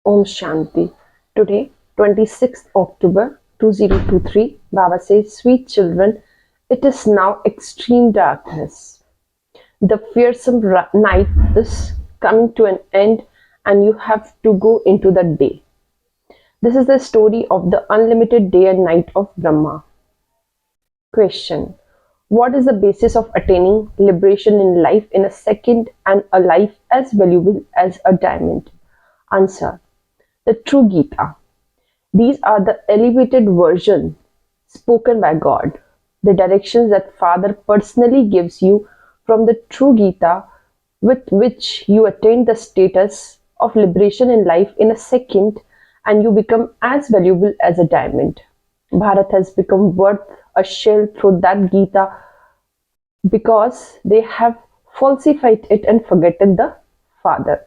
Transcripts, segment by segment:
Om Shanti. Today, 26th October 2023, Baba says, Sweet children, it is now extreme darkness. The fearsome night is coming to an end and you have to go into the day. This is the story of the unlimited day and night of Brahma. Question. What is the basis of attaining liberation in life in a second and a life as valuable as a diamond? Answer. The true Gita. These are the elevated version spoken by God, the directions that Father personally gives you from the true Gita, with which you attain the status of liberation in life in a second and you become as valuable as a diamond. Bharat has become worth a shell through that Gita because they have falsified it and forgotten the Father.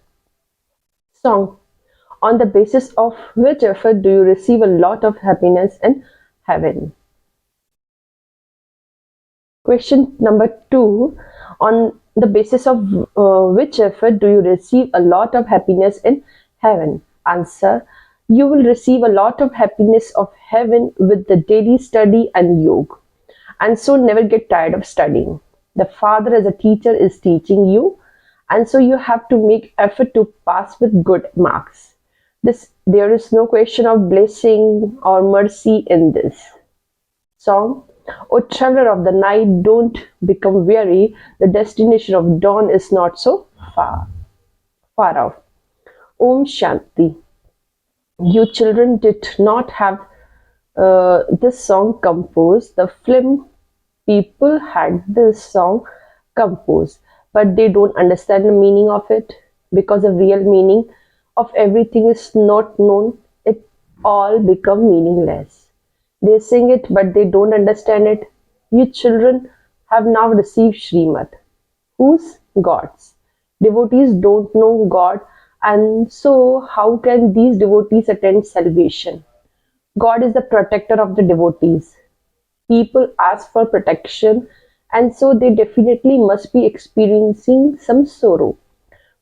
Song. On the basis of which effort do you receive a lot of happiness in heaven? Question number 2. On the basis of which effort do you receive a lot of happiness in heaven? Answer. You will receive a lot of happiness of heaven with the daily study and yoga, and so never get tired of studying. The Father as a teacher is teaching you, and so you have to make effort to pass with good marks. There is no question of blessing or mercy in this. Song. O traveler of the night, don't become weary. The destination of dawn is not so far off. Om Shanti. You children did not have this song composed. The film people had this song composed, but they don't understand the meaning of it because the real meaning of everything is not known. It all become meaningless. They sing it, but they don't understand it. You children have now received Srimad. Who's God's? Devotees don't know God, and so how can these devotees attain salvation? God is the protector of the devotees. People ask for protection, and so they definitely must be experiencing some sorrow.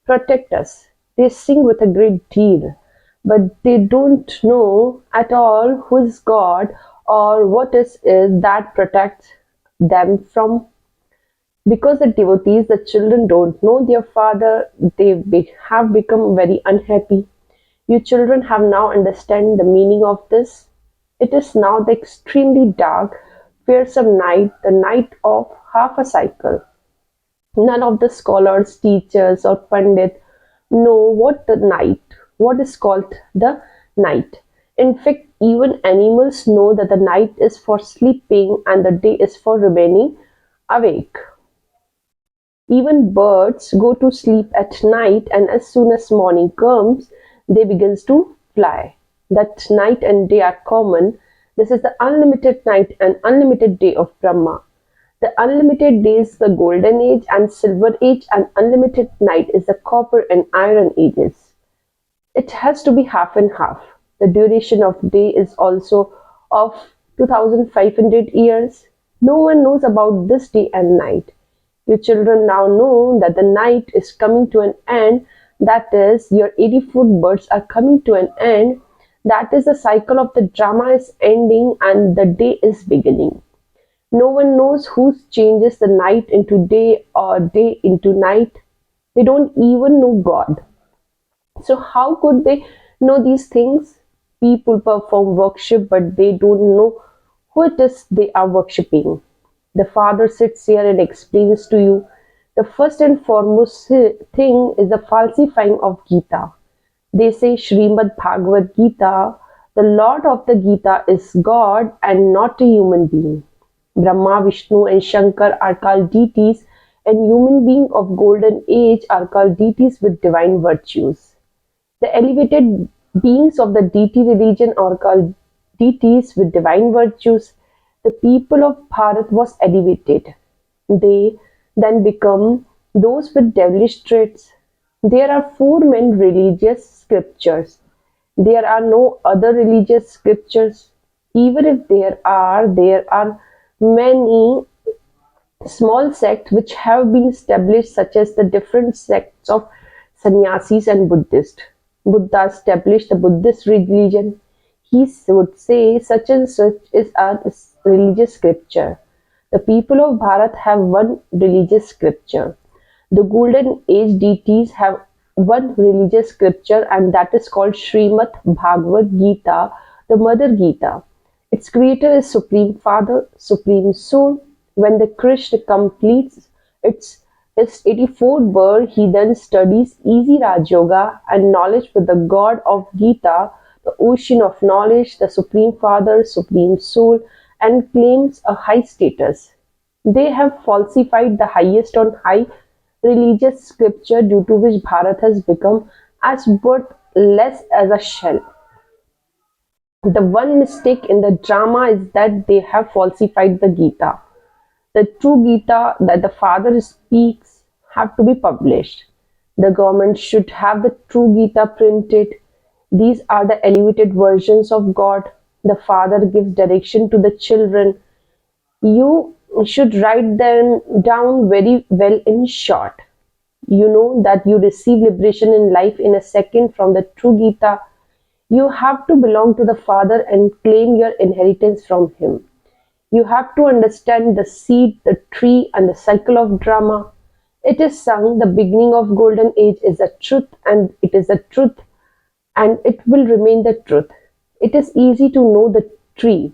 Protect us. They sing with a great deal, but they don't know at all who is God or what is it that protects them from. Because the devotees, the children don't know their Father, they have become very unhappy. You children have now understand the meaning of this. It is now the extremely dark, fearsome night, the night of half a cycle. None of the scholars, teachers, or pandit know what is called the night. In fact, even animals know that the night is for sleeping and the day is for remaining awake. Even birds go to sleep at night, and as soon as morning comes, they begin to fly. That night and day are common. This is the unlimited night and unlimited day of Brahma. The unlimited day is the golden age and silver age, and unlimited night is the copper and iron ages. It has to be half and half. The duration of day is also of 2500 years. No one knows about this day and night. You children now know that the night is coming to an end. That is, your 84 births are coming to an end. That is, the cycle of the drama is ending and the day is beginning. No one knows who changes the night into day or day into night. They don't even know God. So how could they know these things? People perform worship, but they don't know who it is they are worshipping. The Father sits here and explains to you. The first and foremost thing is the falsifying of Gita. They say Srimad Bhagavad Gita, the Lord of the Gita is God and not a human being. Brahma, Vishnu and Shankar are called deities, and human beings of golden age are called deities with divine virtues. The elevated beings of the deity religion are called deities with divine virtues. The people of Bharat was elevated. They then become those with devilish traits. There are 4 main religious scriptures. There are no other religious scriptures. Even if there are many small sects which have been established, such as the different sects of sannyasis and Buddhists. Buddha established the Buddhist religion, he would say such and such is a religious scripture. The people of Bharat have one religious scripture. The Golden Age deities have one religious scripture, and that is called Srimad Bhagavad Gita, the Mother Gita. Its creator is Supreme Father, Supreme Soul. When the Krishna completes his 84th birth, he then studies easy Raj Yoga and knowledge with the God of Gita, the ocean of knowledge, the Supreme Father, Supreme Soul, and claims a high status. They have falsified the highest on high religious scripture, due to which Bharat has become as worthless as a shell. The one mistake in the drama is that they have falsified the Gita. The true Gita that the Father speaks have to be published. The government should have the true Gita printed. These are the elevated versions of God. The Father gives direction to the children. You should write them down very well in short. You know that you receive liberation in life in a second from the true Gita. You have to belong to the Father and claim your inheritance from Him. You have to understand the seed, the tree, and the cycle of drama. It is sung, the beginning of golden age is a truth, and it is a truth, and it will remain the truth. It is easy to know the tree.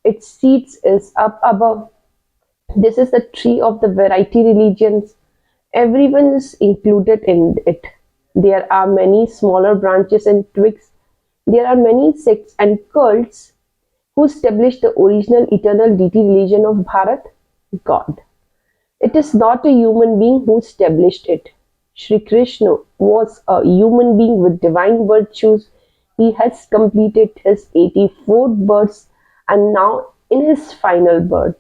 Its seeds is up above. This is the tree of the variety religions. Everyone is included in it. There are many smaller branches and twigs. There are many sects and cults. Who established the original eternal deity religion of Bharat? God. It is not a human being who established it. Sri Krishna was a human being with divine virtues. He has completed his 84th births and now in his final birth.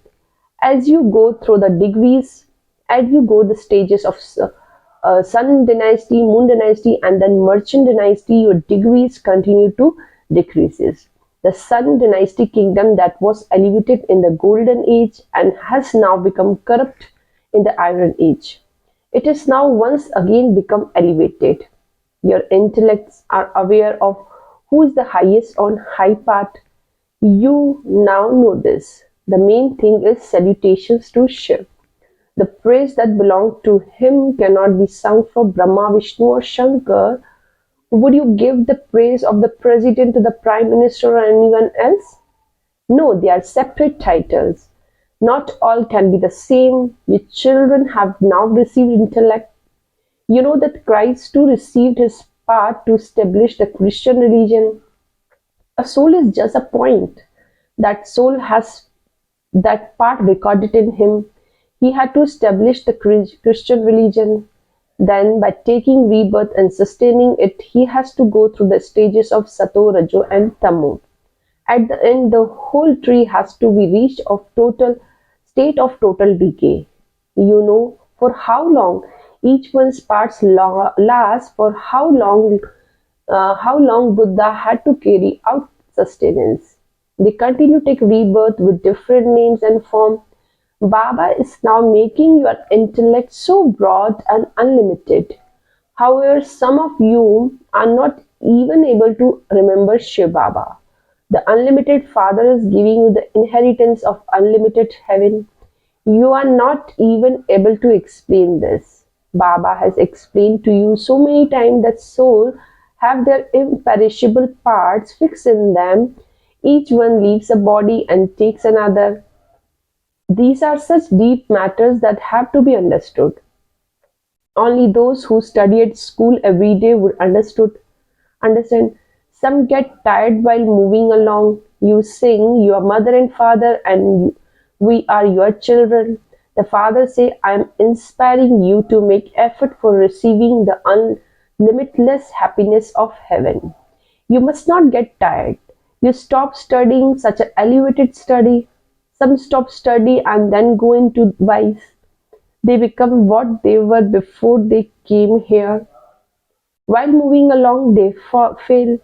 As you go through the degrees, as you go the stages of Sun dynasty, Moon dynasty, and then Merchant dynasty, your degrees continue to decreases. The Sun dynasty kingdom that was elevated in the Golden Age and has now become corrupt in the Iron Age. It is now once again become elevated. Your intellects are aware of who is the highest on high path. You now know this. The main thing is salutations to Shiv. The praise that belongs to him cannot be sung for Brahma, Vishnu, or Shankar. Would you give the praise of the president to the prime minister or anyone else? No, they are separate titles. Not all can be the same. Your children have now received intellect. You know that Christ too received his part to establish the Christian religion. A soul is just a point. That soul has that part recorded in him. He had to establish the Christian religion. Then, by taking rebirth and sustaining it, he has to go through the stages of Sato, Rajo, and Tamo. At the end, the whole tree has to be reached of total state of total decay. You know for how long each one's parts last, for how long Buddha had to carry out sustenance. They continue to take rebirth with different names and form. Baba is now making your intellect so broad and unlimited. However, some of you are not even able to remember Shiv Baba. The unlimited Father is giving you the inheritance of unlimited heaven. You are not even able to explain this. Baba has explained to you so many times that souls have their imperishable parts fixed in them. Each one leaves a body and takes another. These are such deep matters that have to be understood. Only those who study at school every day would understand. Some get tired while moving along. You sing, your mother and father, and we are your children. The father say, I am inspiring you to make effort for receiving the limitless happiness of heaven. You must not get tired. You stop studying such an elevated study. Some stop study and then go into vice. They become what they were before they came here. While moving along, they fail.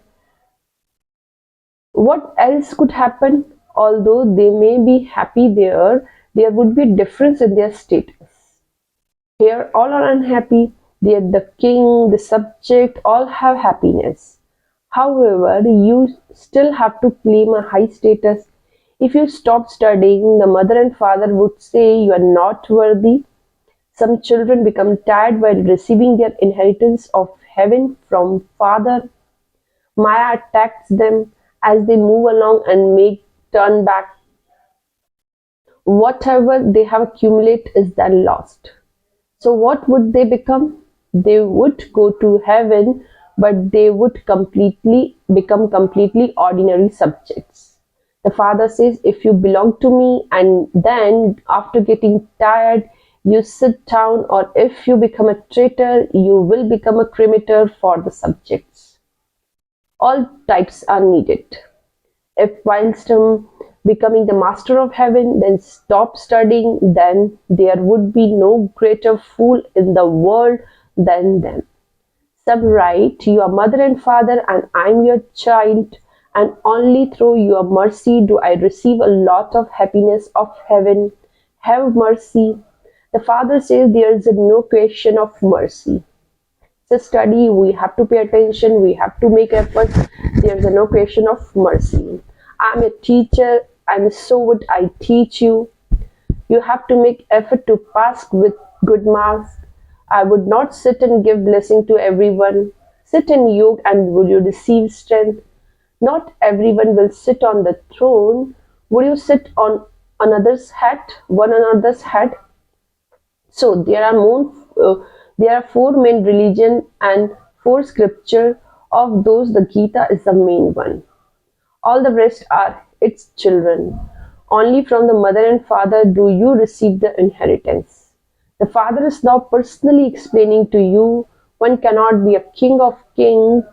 What else could happen? Although they may be happy there would be a difference in their status. Here, all are unhappy. The king, the subject all have happiness. However, you still have to claim a high status. If you stop studying, the mother and father would say you are not worthy. Some children become tired while receiving their inheritance of heaven from father. Maya attacks them as they move along and make turn back. Whatever they have accumulated is then lost. So what would they become? They would go to heaven, but they would completely become completely ordinary subjects. The father says, if you belong to me and then after getting tired, you sit down, or if you become a traitor, you will become a cremator for the subjects. All types are needed. If whilst becoming the master of heaven, then stop studying, then there would be no greater fool in the world than them. Some write, you are mother and father, and I am your child, and only through your mercy do I receive a lot of happiness of heaven. Have mercy. The father says there is no question of mercy. So study, we have to pay attention, we have to make efforts. There's no question of mercy. I'm a teacher and so would I teach you. You have to make effort to pass with good marks. I would not sit and give blessing to everyone. Sit in yoga and will you receive strength. Not everyone will sit on the throne. Would you sit on one another's head? So there are four main religion and four scripture. Of those, the Gita is the main one. All the rest are its children. Only from the mother and father do you receive the inheritance. The father is now personally explaining to you one cannot be a king of kings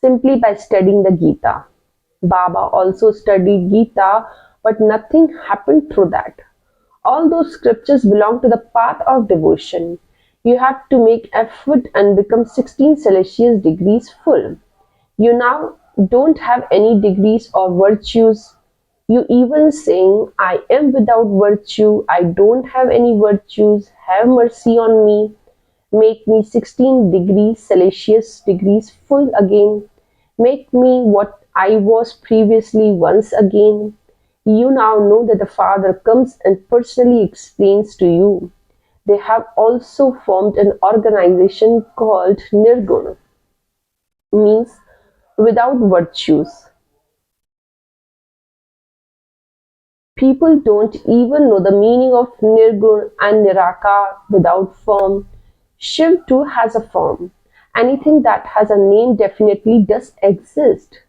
simply by studying the Gita. Baba also studied Gita, but nothing happened through that. All those scriptures belong to the path of devotion. You have to make effort and become 16 celestial degrees full. You now don't have any degrees or virtues. You even saying, I am without virtue, I don't have any virtues, have mercy on me, make me 16 degrees Celsius degrees full again, make me what I was previously once again. You now know that the Father comes and personally explains to you. They have also formed an organization called Nirguna, means without virtues. People don't even know the meaning of Nirgun and Nirakar without form. Shiv too has a form. Anything that has a name definitely does exist.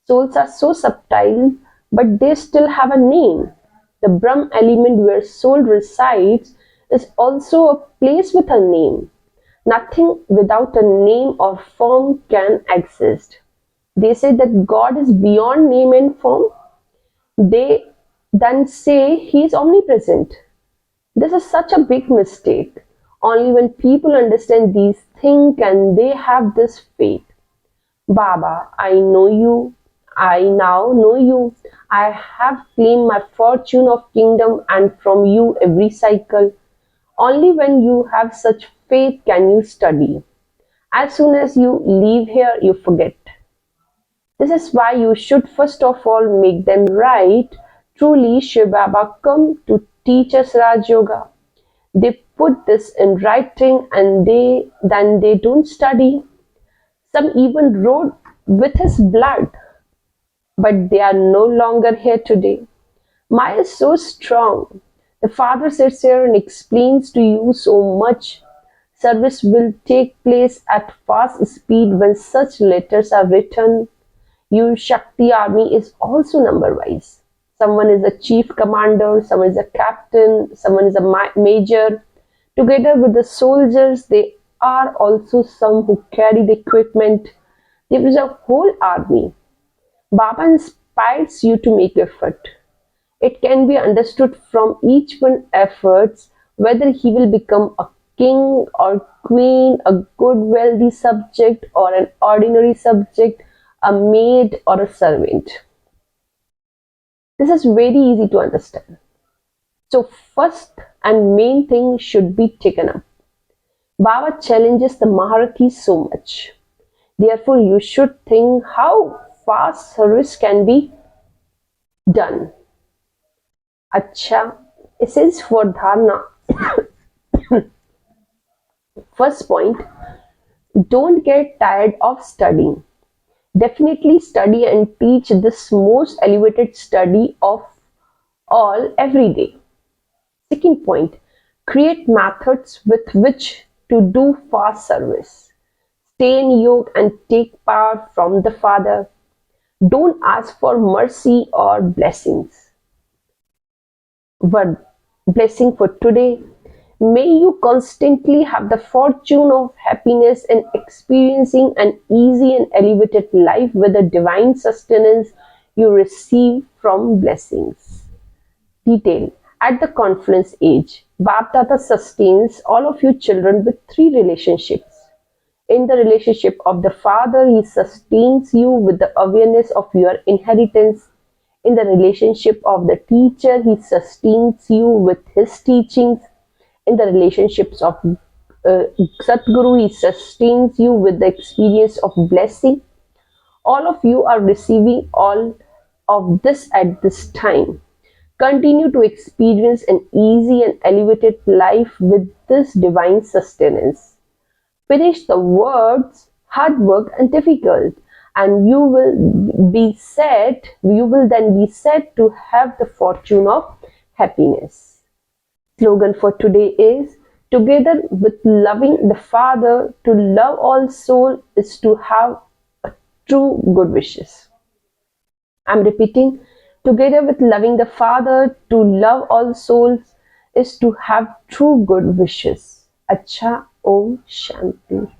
Souls are so subtle, but they still have a name. The Brahm element where soul resides is also a place with a name. Nothing without a name or form can exist. They say that God is beyond name and form. They then say he is omnipresent. This is such a big mistake. Only when people understand these things can they have this faith. Baba, I know you. I now know you. I have claimed my fortune of kingdom and from you every cycle. Only when you have such faith can you study. As soon as you leave here, you forget. This is why you should first of all make them right. Truly, Shiv Baba come to teach us Raj Yoga. They put this in writing and then they don't study. Some even wrote with his blood. But they are no longer here today. Maya is so strong. The Father sits here and explains to you so much. Service will take place at fast speed when such letters are written. Your Shakti army is also number wise. Someone is a chief commander, someone is a captain, someone is a major. Together with the soldiers, there are also some who carry the equipment. There is a whole army. Baba inspires you to make effort. It can be understood from each one's efforts whether he will become a king or queen, a good wealthy subject or an ordinary subject, a maid or a servant. This is very easy to understand. So first and main thing should be taken up. Baba challenges the Maharati so much. Therefore, you should think how fast service can be done. Acha, essence for dharna. First point, don't get tired of studying. Definitely study and teach this most elevated study of all every day. Second point, create methods with which to do fast service. Stay in yoga and take power from the Father. Don't ask for mercy or blessings. Word blessing for today. May you constantly have the fortune of happiness and experiencing an easy and elevated life with the divine sustenance you receive from blessings. Detail. At the confluence age, Baptata sustains all of you children with three relationships. In the relationship of the Father, He sustains you with the awareness of your inheritance. In the relationship of the teacher, He sustains you with His teachings. In the relationships of Satguru, He sustains you with the experience of blessing. All of you are receiving all of this at this time. Continue to experience an easy and elevated life with this divine sustenance. Finish the words hard work and difficult, and you will then be said to have the fortune of happiness. Slogan for today is together with loving the Father to love all soul is to have true good wishes. I'm repeating, together with loving the Father to love all souls is to have true good wishes. Acha, Om Shanti.